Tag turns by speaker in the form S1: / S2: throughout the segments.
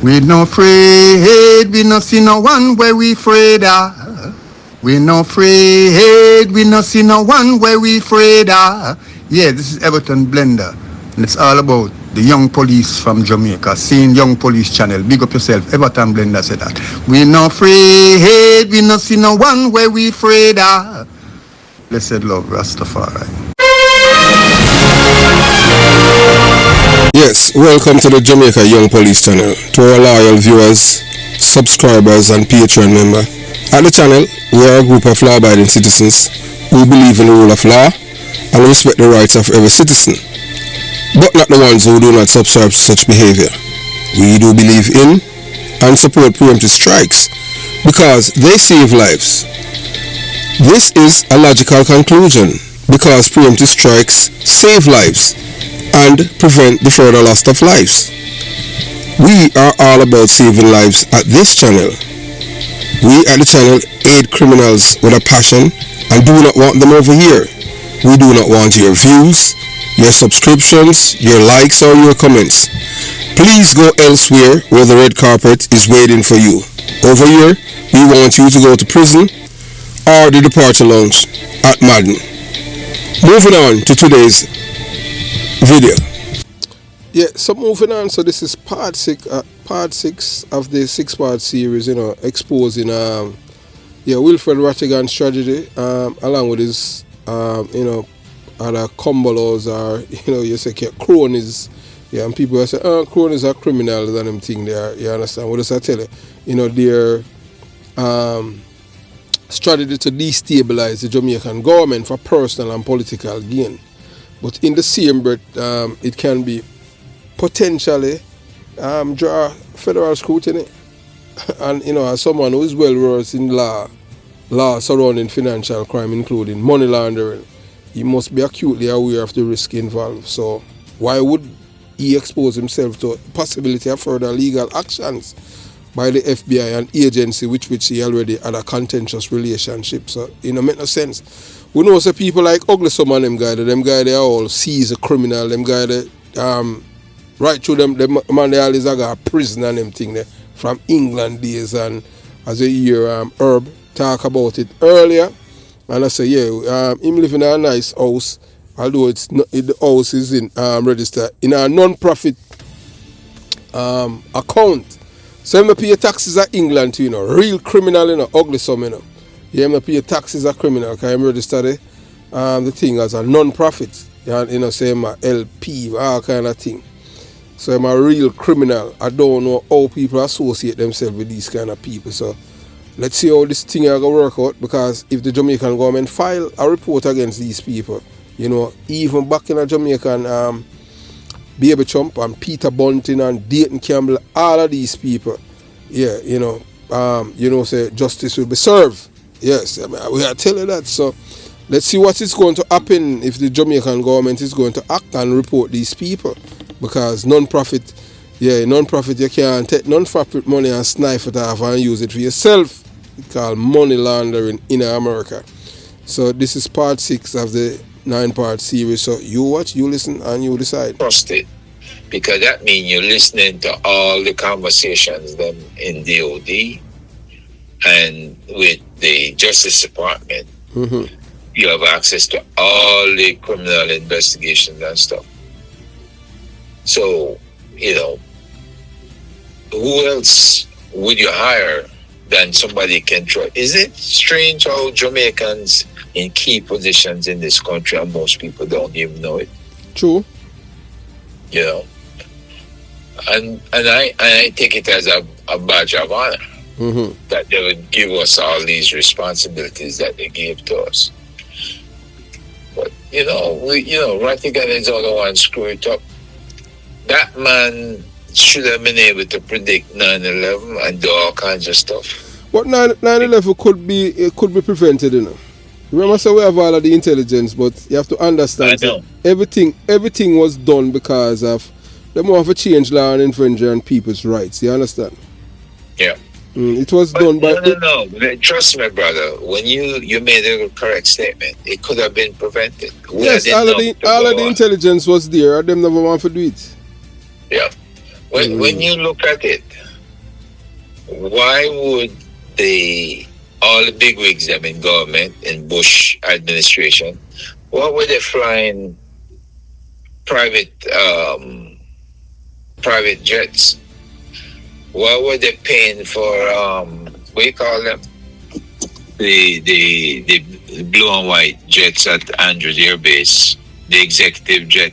S1: We no afraid, we no see no one where we afraid of. We no afraid, we no see no one where we afraid of. Yeah, this is Everton Blender, and it's all about the young police from Jamaica. Seeing Young Police Channel. Big up yourself, Everton Blender said that. We no afraid, we no see no one where we afraid of. Blessed love, Rastafari.
S2: Yes, welcome to the Jamaica Young Police Channel. To our loyal viewers, subscribers and Patreon member. At the channel, we are a group of law-abiding citizens who believe in the rule of law and respect the rights of every citizen, but not the ones who do not subscribe to such behavior. We do believe in and support preemptive strikes because they save lives. This is a logical conclusion because preemptive strikes save lives and prevent the further loss of lives. We are all about saving lives at this channel. We at the channel aid criminals with a passion and do not want them over here. We do not want your views, your subscriptions, your likes or your comments. Please go elsewhere where the red carpet is waiting for you. Over here, we want you to go to prison or the departure lounge at Madden. Moving on to today's video. Yeah, so moving on, so this is part six of the 6-part series, exposing Wilfred Rattigan's tragedy, along with his other cumbelos or you say cronies, and people will say, cronies are criminals and them thing there, you understand? What does I tell you? Their strategy to destabilize the Jamaican government for personal and political gain. But in the same breath, it can be potentially draw federal scrutiny. And, as someone who is well versed in law surrounding financial crime, including money laundering, he must be acutely aware of the risk involved. So why would he expose himself to possibility of further legal actions by the FBI and agency which he already had a contentious relationship? So, make no sense. We know some people like ugly some of them guys they are all seized a criminal, them guys they right through them man they always got a prison and them thing there from England days. And as I hear Herb talk about it earlier, and I say him live in a nice house, although it's not, the house is in registered in a non-profit account. So him pay taxes at England too, real criminal, ugly some, Yeah, him pay taxes as criminal because I'm registered the thing as a non-profit. Say I'm a LP, all kind of thing. So I'm a real criminal. I don't know how people associate themselves with these kind of people. So let's see how this thing is going to work out, because if the Jamaican government file a report against these people, even back in a Jamaican Baby Trump and Peter Bunting and Dayton Campbell, all of these people, say justice will be served. Yes, we are telling that. So let's see what is going to happen if the Jamaican government is going to act and report these people. Because non-profit, you can't take non-profit money and snipe it off and use it for yourself. It's called money laundering in America. So this is part 6 of the 9-part series. So you watch, you listen, and you decide.
S3: Trusted, because that means you're listening to all the conversations them in DOD and with the Justice Department.
S2: Mm-hmm.
S3: You have access to all the criminal investigations and stuff. So, who else would you hire than somebody can trust? Is it strange how Jamaicans in key positions in this country, and most people don't even know it?
S2: True.
S3: And I take it as a badge of honor,
S2: mm-hmm.
S3: that they would give us all these responsibilities that they gave to us. But Rattigan is the other one screw it up. That man should have been able to predict 9/11 and do all kinds of stuff.
S2: But 9/11 could be prevented, Remember, so we have all of the intelligence, but you have to understand that everything was done because of them want to change law and infringe on people's rights. You understand?
S3: Yeah.
S2: It was done by...
S3: No. Trust me, brother. When you made a correct statement, it could have been prevented.
S2: Yes, all of the intelligence was there, and them never want to do it.
S3: Yeah. When you look at it, why would all the bigwigs them in government, in Bush administration, why were they flying private jets? Why were they paying for what do you call them? The blue and white jets at Andrews Air Base, the executive jet.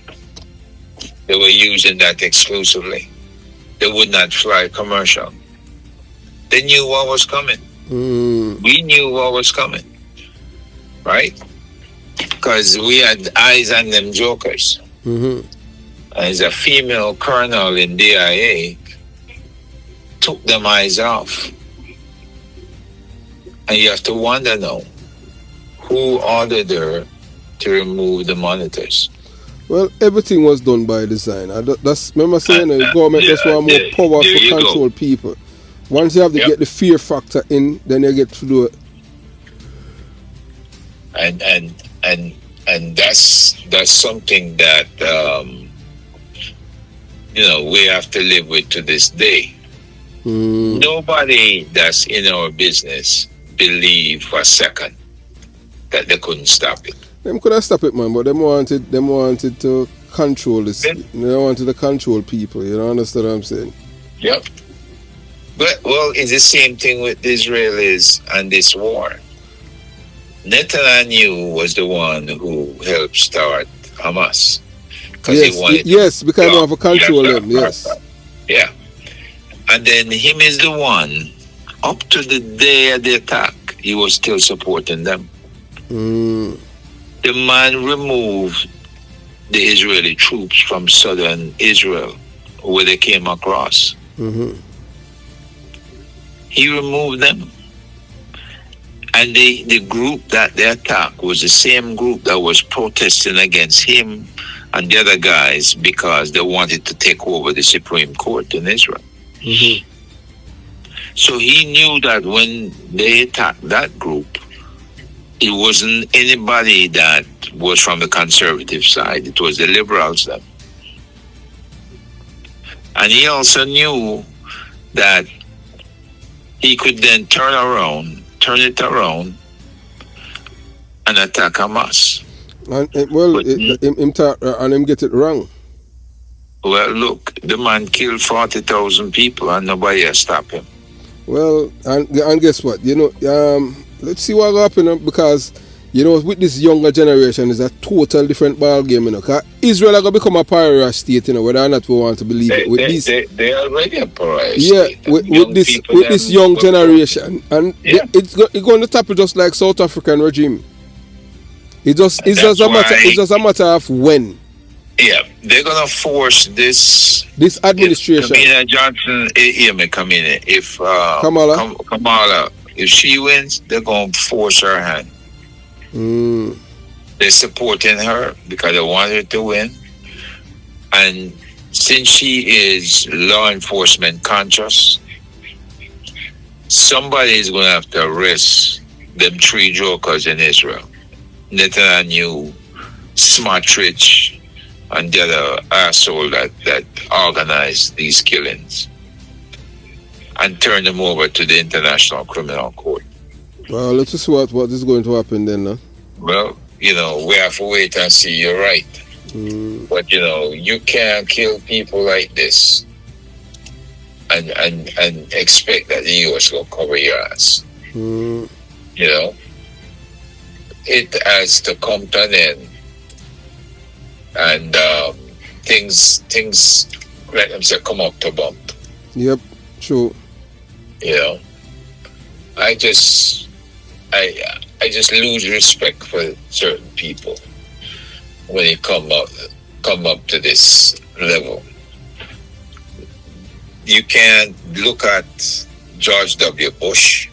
S3: They were using that exclusively. They would not fly commercial. They knew what was coming. We knew what was coming, right? Because we had eyes on them jokers. As a female colonel in DIA, took them eyes off. And you have to wonder now, who ordered her to remove the monitors?
S2: Well, everything was done by design. That's remember saying the government just want more power to control people. Once you have to get the fear factor in, then you get to do it.
S3: And that's something that we have to live with to this day. Nobody that's in our business believe for a second that they couldn't stop it.
S2: Them could have stopped it, man, but them wanted to control this. They wanted to control people. You don't understand what I'm saying?
S3: Yep. But it's the same thing with the Israelis and this war. Netanyahu was the one who helped start Hamas.
S2: Yes, because they have to control them. Yes.
S3: Yeah. And then him is the one, up to the day of the attack, he was still supporting them. The man removed the Israeli troops from southern Israel, where they came across. He removed them. And the group that they attacked was the same group that was protesting against him and the other guys because they wanted to take over the Supreme Court in Israel. So he knew that when they attacked that group, it wasn't anybody that was from the conservative side. It was the liberals then. And he also knew that he could then turn it around and attack Hamas.
S2: And him get it wrong.
S3: Well, look, the man killed 40,000 people and nobody has stopped him.
S2: Well, and guess what? Let's see what will happen because, with this younger generation, it's a total different ball game. Because Israel are going to become a pariah state, whether or not we want to believe it.
S3: They are already a pariah state.
S2: Yeah, with this young generation. And it's going to topple just like South African regime. It's just a matter of when.
S3: Yeah, they're gonna force this
S2: administration.
S3: Kamala Johnson, come in. If Kamala, if she wins, they're gonna force her hand. They're supporting her because they want her to win, and since she is law enforcement conscious, somebody is gonna have to arrest them three jokers in Israel: Netanyahu, Smotrich, and the other asshole that organized these killings, and turn them over to the International Criminal Court.
S2: Well, let's see what is going to happen then. Huh?
S3: Well, we have to wait and see. You're right. But, you can't kill people like this and expect that the U.S. will cover your ass. It has to come to an end. And things let them say come up to bump.
S2: Yep, true.
S3: I just lose respect for certain people when they come up to this level. You can't look at George W. Bush,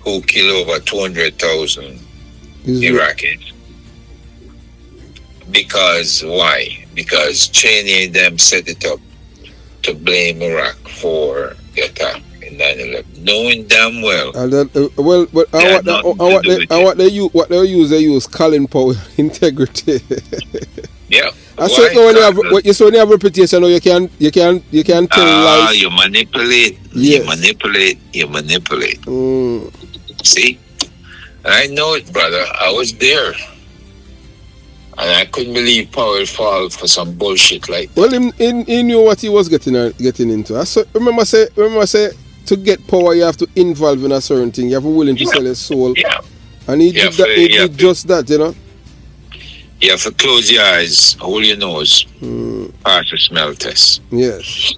S3: who killed over 200,000 Iraqis. Because why? Because Cheney and them set it up to blame Iraq for the attack in 9/11, knowing damn well.
S2: They use Colin Powell integrity.
S3: Yeah.
S2: I said no, when you have reputation, no, you can tell lies.
S3: You manipulate.
S2: Yes.
S3: You manipulate. See? I know it, brother. I was there. And I couldn't believe Powell fall for some bullshit like that.
S2: Well, he knew what he was getting into. Remember say to get power, you have to involve in a certain thing. You have to be willing to sell your soul.
S3: Yeah.
S2: And he did just that, you know.
S3: You have to close your eyes, hold your nose, pass the smell test.
S2: Yes.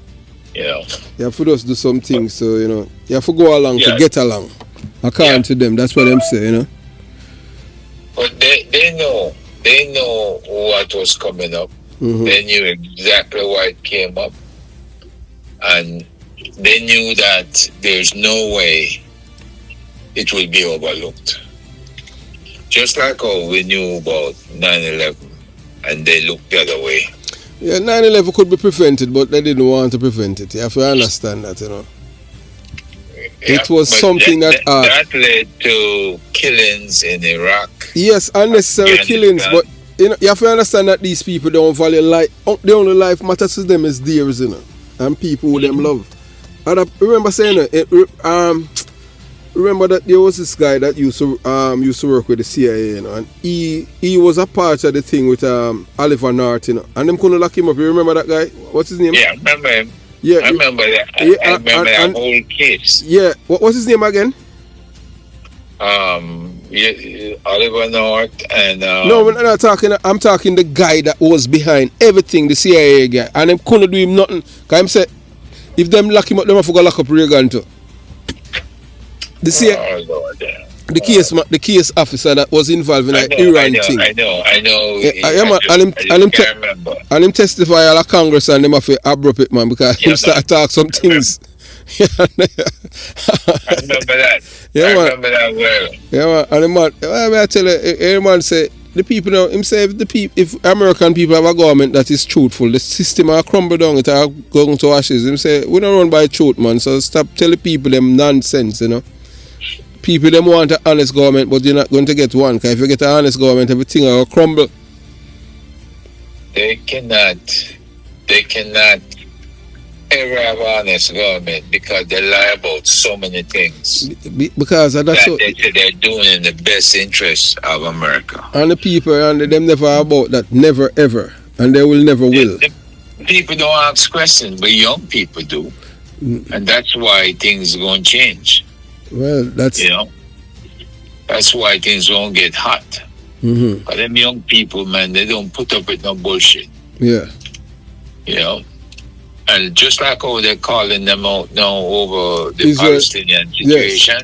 S3: You know.
S2: You have to just do some things, so, you know. You have to go along to get along. According to them, that's what them say, you know.
S3: But they know what was coming up. They knew exactly why it came up. And they knew that there's no way it will be overlooked. Just like how we knew about 9/11 and they looked the other way.
S2: Yeah, 9/11 could be prevented, but they didn't want to prevent it. You have to understand that, you know.
S3: Yeah,
S2: it was something that
S3: led to killings in Iraq.
S2: Yes, unnecessary killings, but you know, you have to understand that these people don't value life. The only life matters to them is theirs, you know, and people who them love. And I remember saying remember that there was this guy that used to work with the CIA, you know, and he was a part of the thing with Oliver North, you know, and them couldn't lock him up. You remember that guy? What's his name?
S3: Yeah, I remember him.
S2: Yeah,
S3: I remember that.
S2: Yeah,
S3: I remember that whole case.
S2: Yeah, what's his name again?
S3: Oliver North and
S2: no, we're not talking. I'm talking the guy that was behind everything, the CIA guy, and them couldn't do him nothing. Cause him say, if them lock him up, them have to go lock up Reagan too. The CIA, the case officer that was involved in the Iran thing.
S3: I know.
S2: And him testify at a Congress and them have to abrupt it, man, because him start talk some things.
S3: I remember that.
S2: Yeah,
S3: I remember that well.
S2: Yeah, man. And the man, I tell you, every man say, the people now, him say if American people have a government that is truthful, the system will crumble down, it will go into ashes. Him say, we don't run by truth, man, so stop telling people them nonsense, you know. People them want an honest government, but you're not going to get one, because if you get an honest government, everything will crumble.
S3: They cannot ever have an honest government because they lie about so many things.
S2: Because that's what
S3: they're doing in the best interest of America.
S2: And the people, and them never about that, never ever, and they will never will.
S3: The people don't ask questions, but young people do, and that's why things are going to change.
S2: Well, that's
S3: that's why things won't get hot. But them young people, man, they don't put up with no bullshit.
S2: Yeah.
S3: You know. And just like how they're calling them out now over the Palestinian situation,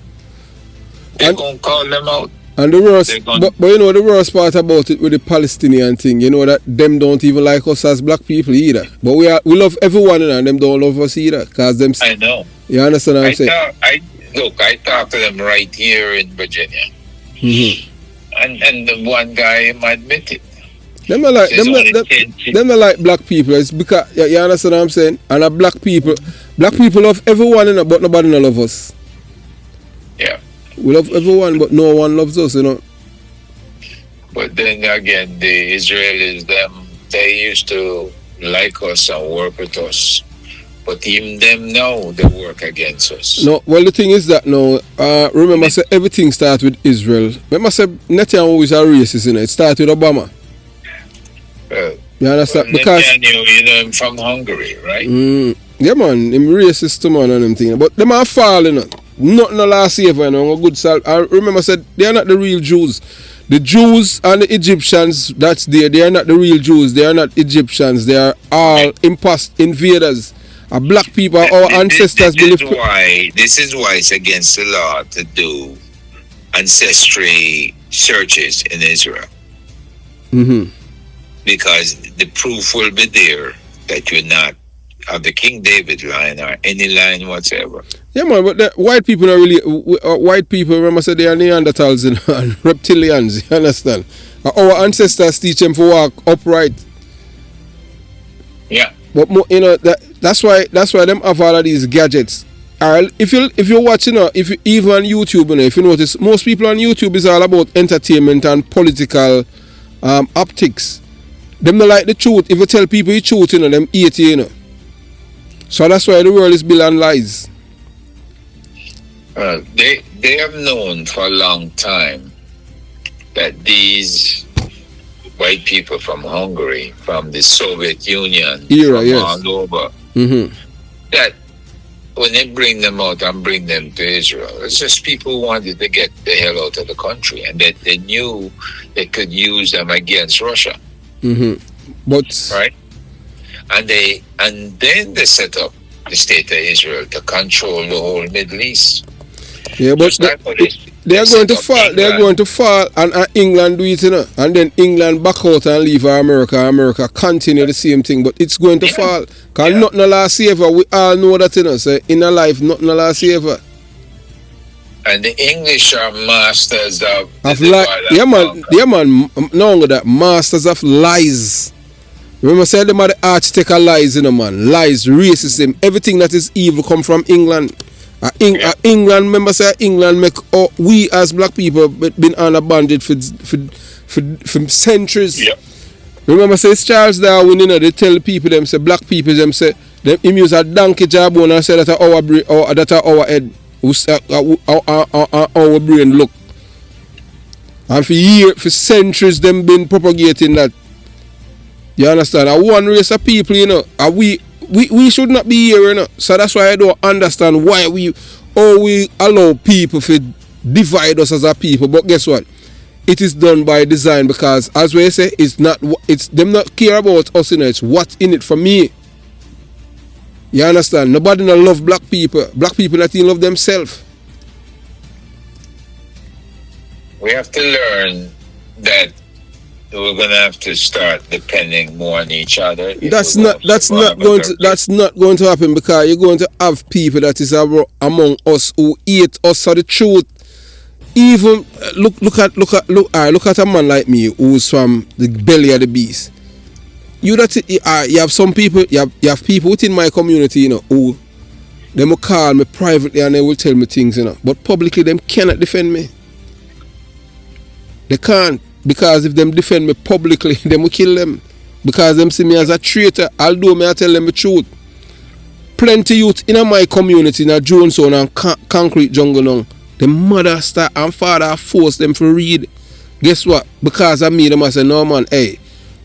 S3: they're going to call them out.
S2: And the worst, but you know the worst part about it with the Palestinian thing, you know that them don't even like us as black people either. But we love everyone and them don't love us either. Cause them,
S3: I know.
S2: You understand what I'm saying?
S3: I talked to them right here in Virginia. And the one guy admit it.
S2: Them not like black people. It's because you understand what I'm saying? And black people love everyone, you know, but nobody no love us.
S3: Yeah.
S2: We love everyone, but no one loves us, you know.
S3: But then again, the Israelis, they used to like us and work with us. But even them now, they work against us.
S2: No, well, the thing is that now, remember, say everything starts with Israel. Remember, say Netanyahu is a racist, you know. It started with Obama. You understand?
S3: Well,
S2: because
S3: you know him from Hungary, right?
S2: Yeah, man, him racist too, man, and them thing. But them are falling, you know. Nothing no last year, you know, a good salt. I remember said they are not the real Jews. The Jews and the Egyptians that's there, they are not the real Jews. They are not Egyptians. They are all invaders. Black people, our ancestors believe.
S3: This is why it's against the law to do ancestry searches in Israel. Because the proof will be there that you're not of the King David line or any line whatsoever.
S2: Yeah, man, but the white people are really white people. Remember, said they are Neanderthals and reptilians. You understand? Our ancestors teach them to walk upright.
S3: Yeah.
S2: But you know that's why them have all of these gadgets. If you watch, you know, even on YouTube, you know, if you notice, most people on YouTube is all about entertainment and political optics. Them not like the truth. If you tell people the truth, you know, them hate you, you know. So that's why the world is built on lies.
S3: They have known for a long time that these white people from Hungary, from the Soviet Union,
S2: Era,
S3: from all over,
S2: Mm-hmm.
S3: that when they bring them out and bring them to Israel, it's just people who wanted to get the hell out of the country, and that they knew they could use them against Russia.
S2: Mm-hmm. But
S3: right, and then they set up the state of Israel to control the whole Middle East.
S2: yeah, but they are going to fall. They are going to fall, and England do it, you know, and then England back out and leave America. America continue the same thing, but it's going to fall. Cause nothing last ever. We all know that, you know. So in a life, nothing last ever.
S3: And the English are masters of
S2: yeah, man. No longer that, masters of lies. Remember, say them are the architect of lies, you know, man. Lies, racism, everything that is evil come from England. England, remember, say England make we as black people been on a bandit for centuries.
S3: Yep.
S2: Remember, say it's Charles Darwin, you know, they tell people them say black people them say them use a donkey jawbone and say that our brain or that our head, our brain look. And for centuries them been propagating that. You understand? One race of people, you know, we should not be here, you know. So that's why I don't understand why we allow people to divide us as a people. But guess what? It is done by design, because as we say, it's them not care about us, you know. It's what's in it for me. You understand? Nobody not love black people. Black people not even love themselves.
S3: We have to learn that we're gonna have to start depending more on each other.
S2: That's not going to happen, because you're going to have people that is among us who hate us for the truth. Even look at a man like me who's from the belly of the beast. You have some people, you have people within my community, you know, who they will call me privately and they will tell me things, you know, but publicly them cannot defend me. They can't. Because if them defend me publicly, them will kill them. Because them see me as a traitor, although me I tell them the truth. Plenty youth in my community, in a Jonestown and Concrete Jungle now, the mother and father force them to read. Guess what? Because of me, them I say, no man, hey,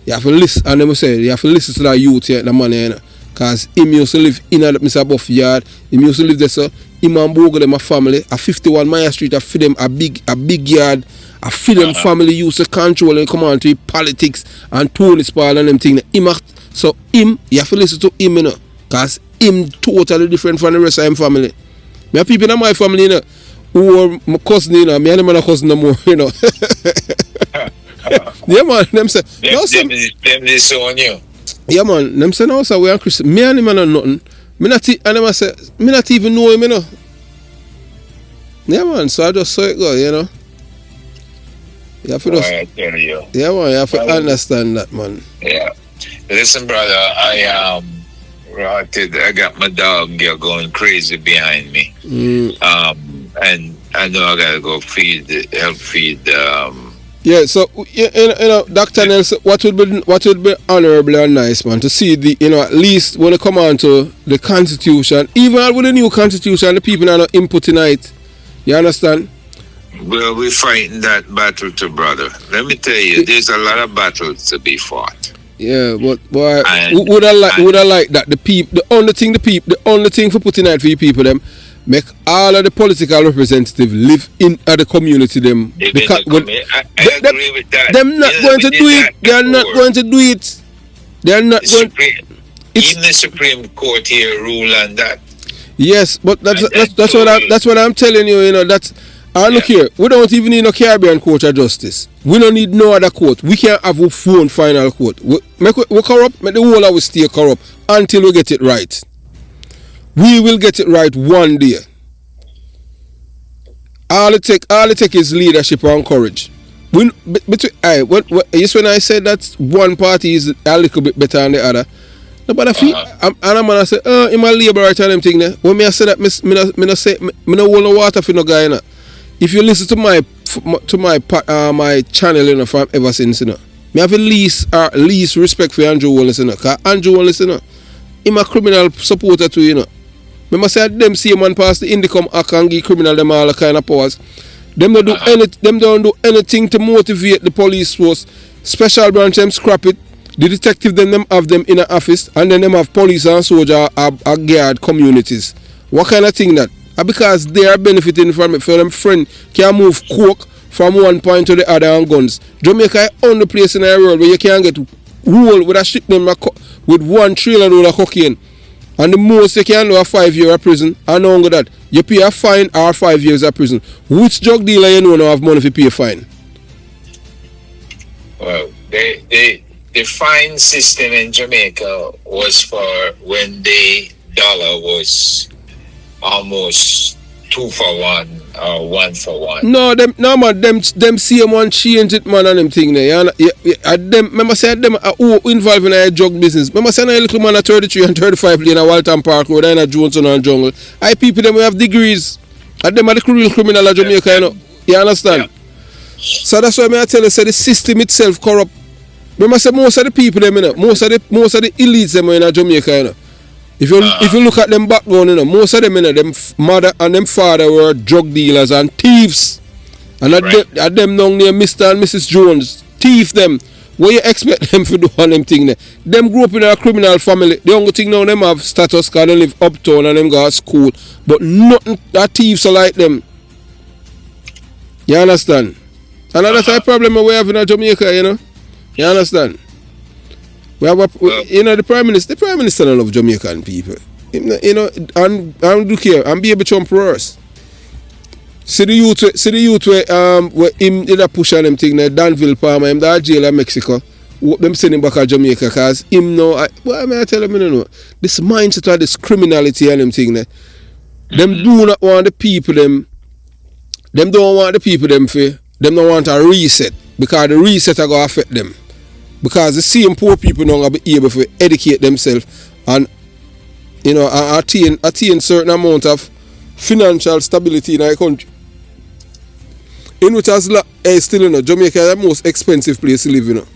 S2: you have to listen. And them say, you have to listen to that youth here, the man here, you know. Because him used to live in Mr. Buff yard. Him used to live there, so him and Bogle, them a family. A 51 Maya Street, I feed them a big yard. I feel them family used to control and come on to politics and Tony Spall and them things. So you have to listen to him, you know, because him totally different from the rest of him family. Me have people in my family, you know, who are my cousin, you know, me and them are cousin no more, you know. Yeah, man, them say,
S3: them disown you.
S2: Yeah, man, them say, no, sir, we are Christian. Me and him are not nothing. And them say, me not even know him, you know. Yeah, man, so I just saw it go, you know. You have to
S3: I tell you.
S2: Yeah, man, you have to understand that, man.
S3: Yeah. Listen, brother, I got my dog going crazy behind me. And I know I gotta go help feed.
S2: Yeah, so you know, Dr. Nelson, what would be honorable and nice, man, to see the, you know, at least when it come on to the Constitution, even with the new Constitution, the people are not inputting it. You understand?
S3: Well, we're fighting that battle too, brother. Let me tell you, there's a lot of battles to be fought.
S2: Yeah, but boy, would I like that the only thing for putting out for you people them make all of the political representatives live in the community them.
S3: I agree with that.
S2: Them not going to do it. They are not going to do it. They are not going.
S3: Even the Supreme Court here rule on that.
S2: Yes, but that's what I'm telling you. You know that's. Look here, we don't even need no Caribbean court of justice. We don't need no other court. We can't have a phone final court. We corrupt, make the whole of us stay corrupt until we get it right. We will get it right one day. All it take is leadership and courage. Yes, when I said that one party is a little bit better than the other, nobody feel. And I'm gonna say, in my labor right and them thing there. When I say that, me no hold no water for no guy, you know. If you listen to my channel, you know, from ever since, you know, Me have a least respect for Andrew Wallace, you know. Because Andrew Wallace, you know, him a criminal supporter too, you know. Remember say them same man pass the Indicom Act and give criminal them all kind of powers. Them don't do anything to motivate the police force. Special branch them scrap it. The detective them have them in an office, and then them have police and soldier or guard communities. What kind of thing that? Because they are benefiting from it. For them friend can move coke from one point to the other on guns. Jamaica is the only place in the world where you can get roll with a ship them with 1 trailer load of cocaine. And the most you can do a 5 year of prison, and under that, you pay a fine or 5 years of prison. Which drug dealer you know now have money to pay a fine?
S3: Well, the fine system in Jamaica was for when the dollar was almost 2 for 1 or 1 for 1.
S2: No, them same one change it, man, and them thing there. Them, remember say them who involved in a drug business. Remember say a little man at 33 and 35 lane at Walton Park Road and at Johnson and Jungle. I people them have degrees. And them are the real criminal of Jamaica, you know. You understand? Yeah. So that's why I tell you, say the system itself corrupt. Remember say most of the people them, you know, most of the elites them in Jamaica, you know. If you look at them background, you know, most of them, you know, them mother and them father were drug dealers and thieves. And at them down near Mr. and Mrs. Jones, thief them. What you expect them to do on them thing there? Them grew up in a criminal family. The only thing now them have status because they live uptown and them go to school. But nothing that thieves are like them. You understand? And that's a problem we have in Jamaica, you know. You understand? We have you know, the prime minister don't love Jamaican people. You know, and look here, and be able to emperors. See the youth where him did a push on them thing there, Danville Palmer, him that jail in Mexico. Them send him back to Jamaica because him know I tell him, you know, this mindset of this criminality and them thing there. Them do not want the people them don't want the people them for them don't want a reset because the reset are gonna affect them. Because the same poor people now will be able to educate themselves and, you know, attain certain amount of financial stability in our country. In which as still, you know, Jamaica is the most expensive place to live, you know.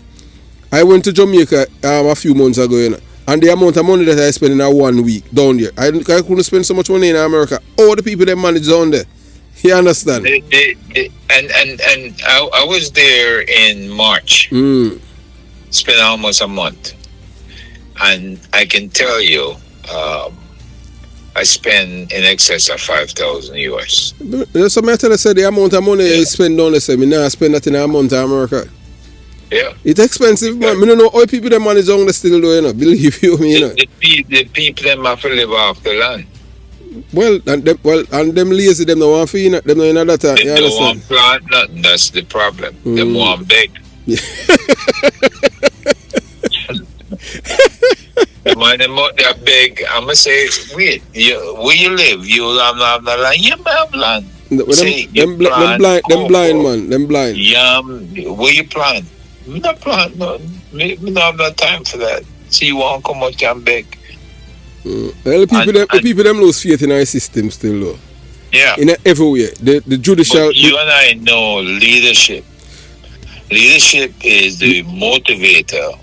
S2: I went to Jamaica a few months ago, you know, and the amount of money that I spent in a 1 week down there, I couldn't spend so much money in America. All the people that manage down there. You understand?
S3: And I was there in March. Spent almost a month, and I can tell you, I spend in excess of 5,000 US.
S2: That's what I tell you, say the amount of money you spend down there, me now spend that in a month in America.
S3: Yeah,
S2: it's expensive, man. I don't know how people that manage down there still do, you know. Believe you me, you know.
S3: The people them have to live off the land.
S2: Well, and them lazy, them don't want to, you know, them don't in that time.
S3: They don't want plant nothing. That's the problem. Them want beg. Man, they're big. I'm gonna say, wait, where you live? You have no land. You have land.
S2: Them blind, man. Them blind.
S3: Yeah, where you plant? Me not plant. No, me don't have no time for that. See, you want to come out and beg.
S2: Well, the people them lose faith in our system still, though.
S3: Yeah.
S2: In everywhere, the judicial.
S3: But you and I know leadership. Leadership is the motivator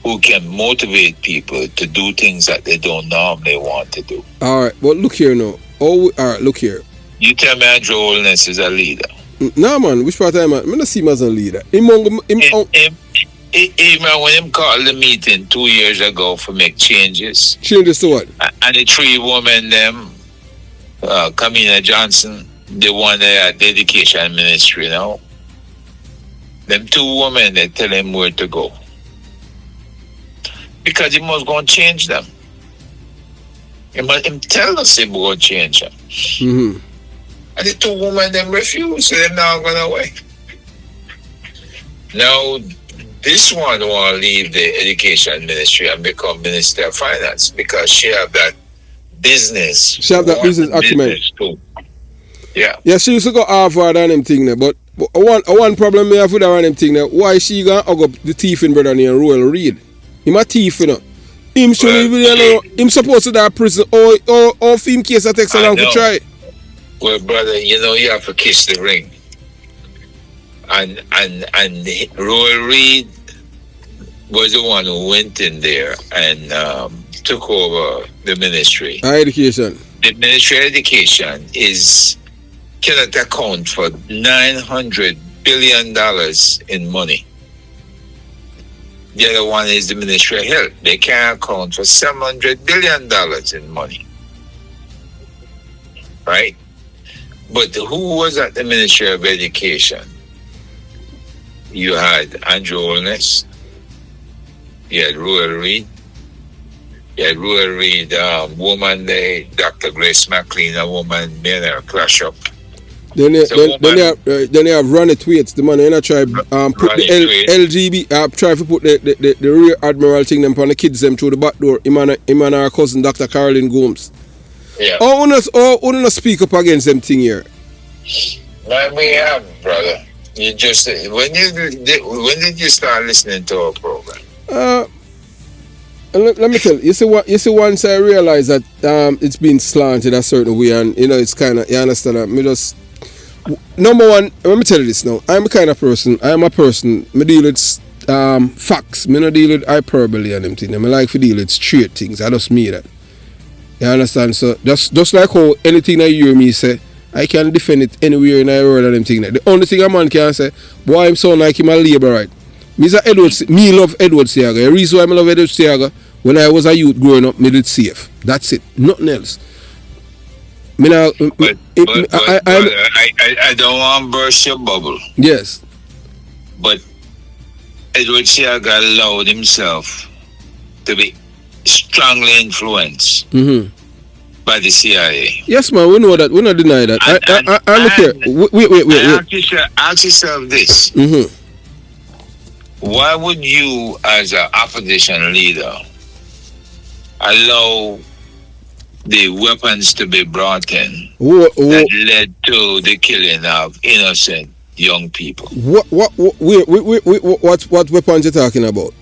S3: who can motivate people to do things that they don't normally want to do.
S2: All right, but look here now. All right, look here.
S3: You tell me Andrew Holness is a leader.
S2: No, man. Which part of man? I don't see him as a leader.
S3: Even when him called the meeting 2 years ago for make changes.
S2: Changes to what?
S3: And the 3 women, them, Kamina Johnson, the one that had the education ministry now. Them 2 women, they tell him where to go. Because he must go and change them. He must tell us he will change them.
S2: Mm-hmm.
S3: And the 2 women, them refuse, so they're not going away. Now, this one want to leave the education ministry and become Minister of Finance because she have that business.
S2: She have that business acumen.
S3: Too. Yeah.
S2: Yeah, she used to go Harvard and them thing there, but one problem we have with her and them thing there, why she gonna hug up the thiefing brother named Royal Reid? Him a thief, you know. Him should him supposed to die prison or film case that takes so long to try.
S3: Well, brother, you know you have to kiss the ring. And Royal Reid was the one who went in there and took over the ministry.
S2: Education.
S3: The Ministry of Education cannot account for $900 billion in money. The other one is the Ministry of Health. They can't account for $700 billion in money. Right? But who was at the Ministry of Education? You had Andrew Holness. You had Ruel Reid. You had Ruel Reid, woman, Dr. Grace McLean, a woman, men are clash up.
S2: Then they have Ronnie Thwaites, the man who try put the LGB try to put the rear admiral thing them on the kids them through the back door. Him and our cousin Dr. Caroline Gomes.
S3: Yeah.
S2: Oh, speak up against them thing here.
S3: Man, we have, brother. You just when did you start listening to our program?
S2: Let me tell you. You see, once I realize that it's been slanted a certain way, and it's kind of, you understand that. Me just number one. Let me tell you this now. I'm a kind of person. I am a person. Me deal with facts. Me not deal with hyperbole and them things. I like to deal with straight things. I just mean that. You understand? So just like how anything I hear me say, I can defend it anywhere in the world and them things. The only thing a man can say, boy, I'm sound like him a labor right. Me love Edward Seaga. The reason why I love Edward Seaga, when I was a youth growing up, me did safe. That's it. Nothing else. I
S3: don't want to burst your bubble.
S2: Yes.
S3: But Edward Seaga allowed himself to be strongly influenced by the CIA.
S2: Yes, man, we know that. We not deny that. I look here. Wait.
S3: Ask yourself this. Why would you, as an opposition leader, allow the weapons to be brought in that led to the killing of innocent young people?
S2: What weapons you talking about?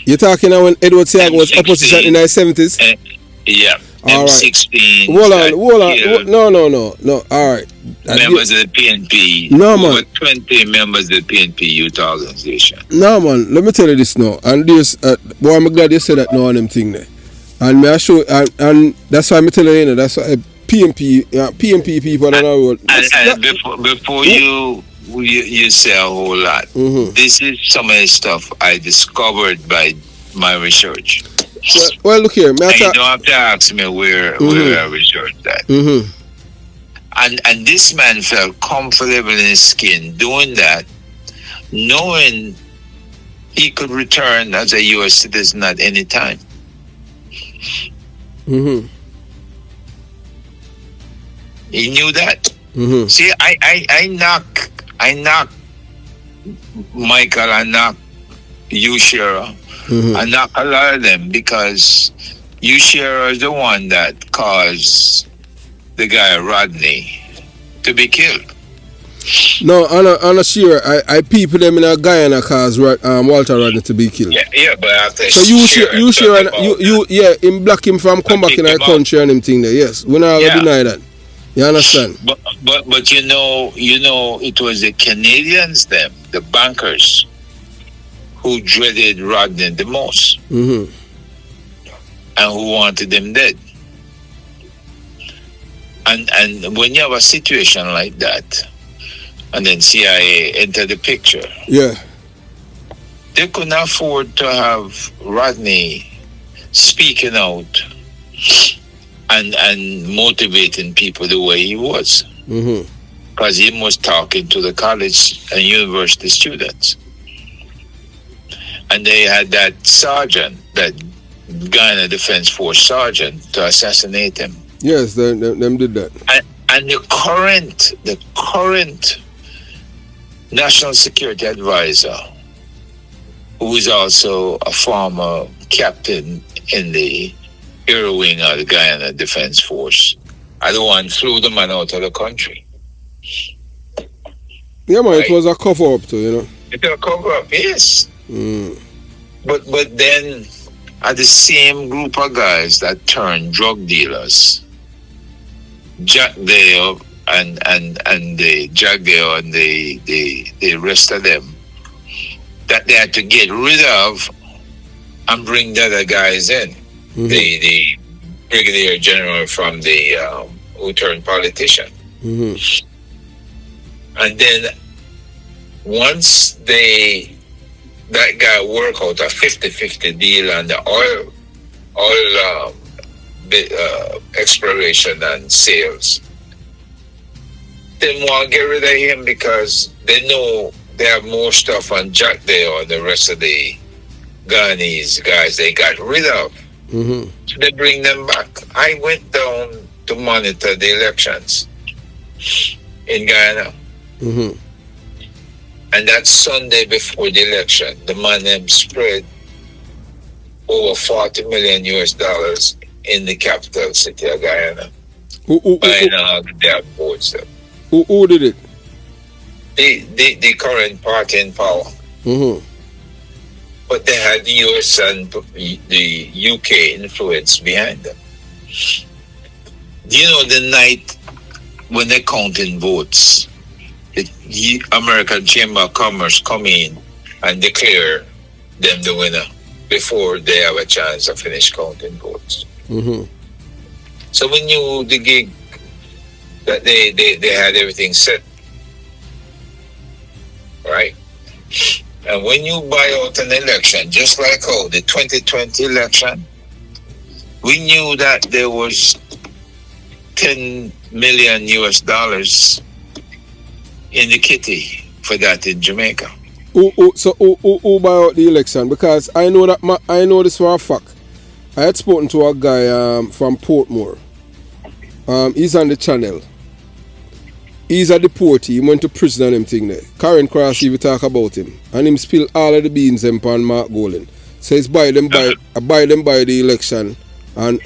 S2: You're talking about when Edward Seaga was opposition in the 70s?
S3: Yeah.
S2: All
S3: M16.
S2: Right. Hold on. No. All right.
S3: Members of the PNP.
S2: No, man.
S3: Over 20 members of the PNP youth organization.
S2: No, man. Let me tell you this now. And this, boy, I'm glad you said that now on them thing there. And me I show, and that's why I'm telling you, that's why PNP people on the road.
S3: And before you say a whole lot, this is some of the stuff I discovered by my research.
S2: Well, look here.
S3: You don't have to ask me where I researched that. And this man felt comfortable in his skin doing that, knowing he could return as a U.S. citizen at any time. He knew that. See, I knock Michael, I knock you, Shara. I knock a lot of them because you, Shara, is the one that caused the guy Rodney to be killed.
S2: No, I'm not sure. I people them in a Guyana cause Walter Rodney to be killed.
S3: Yeah, but after
S2: so you share him block him from come back in our country and him thing there. Yes, we not gonna deny that. You understand?
S3: But you know, it was the Canadians, them, the bankers, who dreaded Rodney the most, and who wanted him dead. And when you have a situation like that, and then CIA enter the picture, they couldn't afford to have Rodney speaking out and motivating people the way he was, because he was talking to the college and university students, and they had that sergeant, that Guyana Defense Force sergeant, to assassinate him.
S2: Yes, them did that.
S3: And the current National Security Advisor, who is also a former captain in the air wing of the Guyana Defense Force, are the one flew the man out of the country.
S2: Yeah, man, right? It was a cover up too,
S3: It was a cover up, yes. But then, are the same group of guys that turned drug dealers, Jack Dale and the rest of them, that they had to get rid of and bring the other guys in. The brigadier general from the who turned politician. And then once that guy work out a 50-50 deal on the oil exploration and sales, they want to get rid of him because they know they have more stuff on Jack there or the rest of the Ghanese guys they got rid of. So they bring them back. I went down to monitor the elections in Guyana. And that Sunday before the election, the man them spread over $40 million in the capital city of Guyana. Buying all their votes.
S2: Who did it?
S3: The current party in power. But they had the US and the UK influence behind them. Do you know the night when they're counting votes, the American Chamber of Commerce come in and declare them the winner before they have a chance to finish counting votes. So we knew the gig that they had everything set. Right? And when you buy out an election, just like how the 2020 election, we knew that there was $10 million in the kitty for that in Jamaica.
S2: So who buy out the election? Because I know this for a fact. I had spoken to a guy from Portmore. He's on the channel. He's a deportee. He went to prison and them thing there. Karen Cross even talk about him. And him spill all of the beans them on Mark Golan. So it's buy them by the election and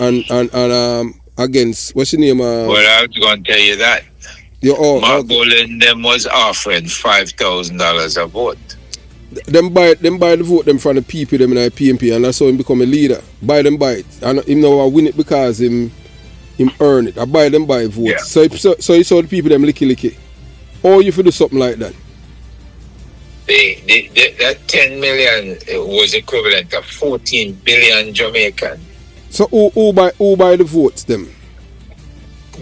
S2: against what's your name?
S3: Well, I was going to tell you that. Mark Golan them was offering $5,000 a vote.
S2: Them buy the vote them from the people them in the PMP, and that's how him become a leader. Buy them buy it. And him now win it because him earn it. I buy them by votes. Yeah. So you saw the people them licky. Or you for do something like that.
S3: That 10 million was equivalent to 14 billion Jamaican.
S2: So who buy the votes them?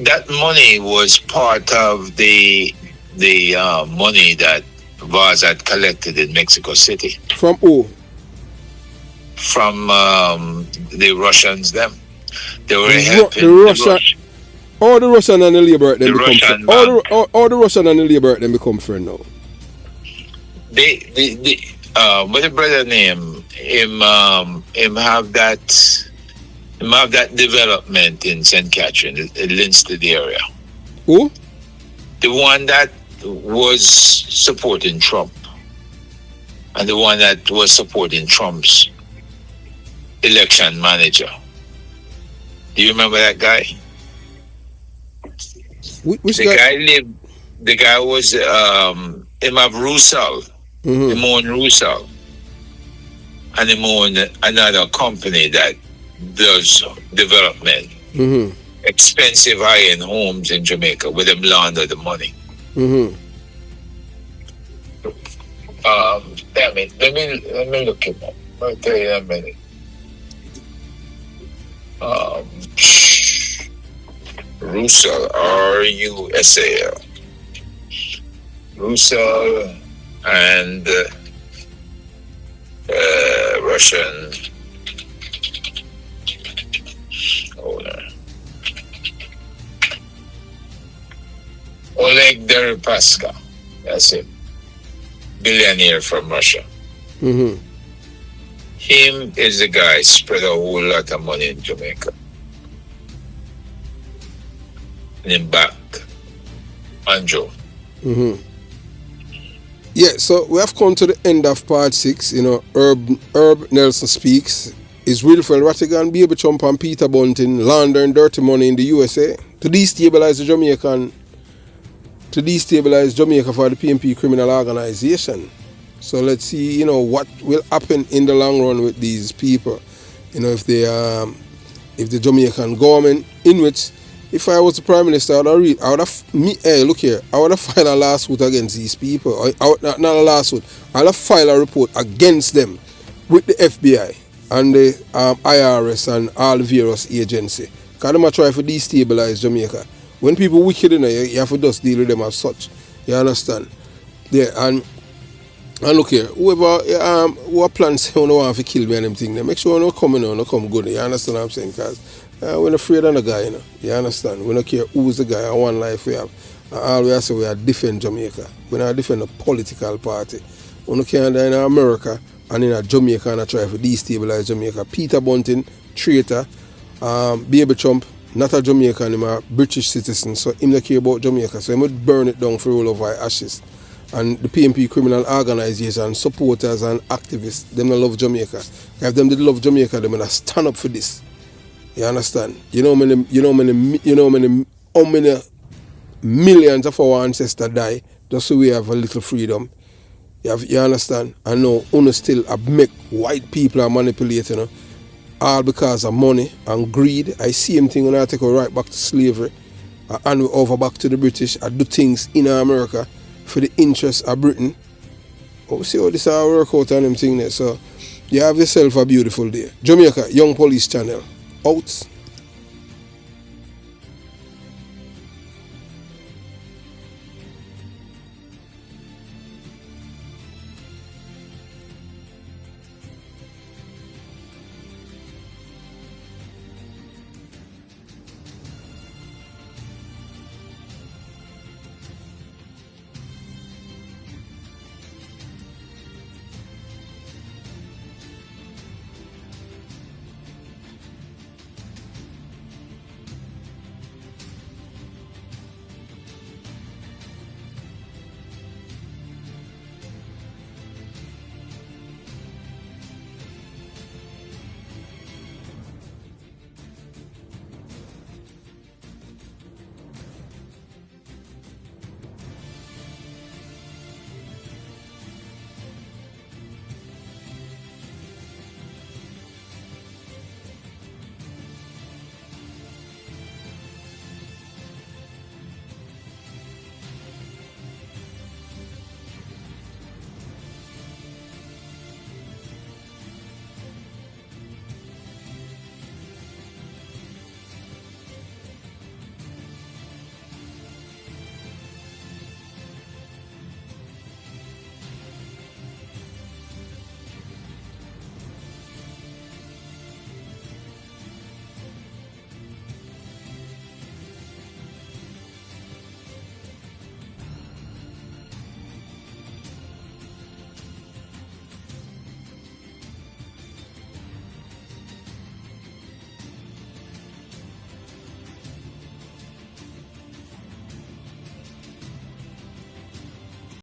S3: That money was part of the money that Vaz had collected in Mexico City.
S2: From who?
S3: From the Russians them. They were helping
S2: the Russian and the Labour them become friend. All the Russian and the Labour them become friend now.
S3: What the brother name him have that development in St. Catherine, Linstead area.
S2: Who?
S3: The one that was supporting Trump and the one that was supporting Trump's election manager. Do you remember that guy?
S2: Which guy?
S3: The guy was him of Russell. Him own Russell. And him own another company that does development. Expensive high-end homes in Jamaica where them launder the money. Damn it. Let me look him up. I'll tell you in a minute. Russell, R-U-S-A-L. Russell and Russian owner. Oleg Deripaska. That's him. Billionaire from Russia. Him is the guy spread a whole lot of money in Jamaica. And him back. Anjo.
S2: Yeah, so we have come to the end of part 6. You know, Herb Nelson speaks. Is Wilfred Rattigan, Baby Trump and Peter Bunting laundering dirty money in the USA to destabilize Jamaica for the PNP criminal organization. So let's see, you know, what will happen in the long run with these people. You know, if the Jamaican government, in which, if I was the Prime Minister, I would have filed a lawsuit against these people. Not a lawsuit. I would have filed a report against them with the FBI and the IRS and all the various agency. Because them try to destabilize Jamaica. When people wicked in there, you have to just deal with them as such. You understand? Yeah, and look here, who plans who don't want to kill me and them thing, they make sure no come in or no come good. You understand what I'm saying? Because we're not afraid of the guy, you know. You understand? We don't care who's the guy and one life we have. And all we have to say, we are defend Jamaica. We don't defend a political party. We don't care in America and in Jamaica and try to destabilize Jamaica. Peter Bunting, traitor, Baby Trump, not a Jamaican, he's a British citizen, so he don't care about Jamaica. So he would burn it down for all of our ashes. And the PMP criminal organization, supporters and activists, them don't love Jamaica. If them did love Jamaica, they would stand up for this. You understand? How many millions of our ancestors die just so we have a little freedom. You understand? And now uno still make white people are manipulating, you know, all because of money and greed. I see same thing when I take her right back to slavery and we over back to the British. I do things in America for the interests of Britain. Oh, see how this all work out and them thing there. So you have yourself a beautiful day. Jamaica Young Police Channel out.